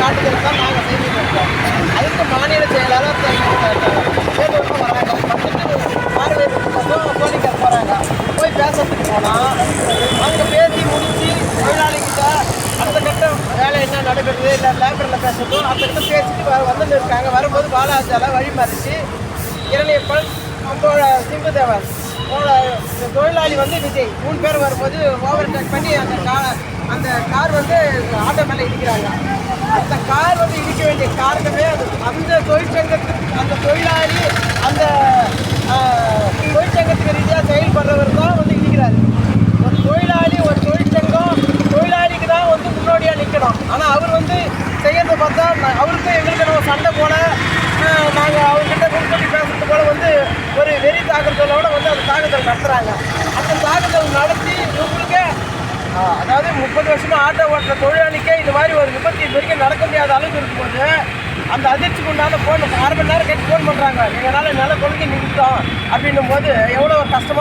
சான்றிதழ் தான் நாங்கள் செஞ்சுட்டு இருக்கோம். அதுக்கு மாநில செயலாளர் வேலூருக்கு வராங்க. வந்துட்டு போலீஸ்கார் போகிறாங்க. போய் பேசுறதுக்கு போனால் அவங்க பேசி முடித்து தொழிலாளிகிட்ட அடுத்த கட்டம் வேலை என்ன நடைபெறுது இல்லை லேபரில் பேசுறதும் அந்த கிட்ட பேசிட்டு வந்துட்டு இருக்காங்க. வரும்போது பாலாஜால வழி மறித்து இரணியப்பன் சிம்புதேவன் தொழிலாளி வந்து விஜய் 3 பேர் வரும்போது ஓவர் டேக் பண்ணி அந்த கார் வந்து ஆட்டோ மேலே இடிக்கிறாங்க. அந்த கார் வந்து இடிக்க வேண்டிய காரணமே அது அந்த தொழிற்சங்கத்துக்கு அந்த தொழிலாளி அந்த தொழிற்சங்கத்துக்கு ரீதியாக செயல்படுறவர் தான் வந்து இடிக்கிறாரு. ஒரு தொழிலாளி ஒரு தொழிற்சங்கம் தொழிலாளிக்கு தான் வந்து முன்னோடியாக நிற்கணும். ஆனால் அவர் வந்து செய்யறதை பார்த்தா அவருக்கும் எங்களுக்கு நம்ம சண்டை போல நாங்கள் அவர்கிட்ட முன்கூட்டி பேசுறது போல வந்து ஒரு வெறி தாக்குதலோட வந்து அந்த தாக்குதல் நடத்துகிறாங்க. அந்த தாக்குதல் நடத்தி இவங்களுக்கே அதாவது 30 வருஷமாக ஆட்டோ ஓட்டுற தொழிலாளிக்கே இந்த மாதிரி ஒரு விபத்து இது வரைக்கும் நடக்க முடியாத அளவுக்கு இருக்கும்போது அந்த அதிர்ச்சிக்கு உண்டான ஃபோன் 6 மணி நேரம் கேட்டு ஃபோன் பண்ணுறாங்க. எங்களால் நில கொள்கை நிறுத்தோம் அப்படின்னும் போது எவ்வளோ கஷ்டமாக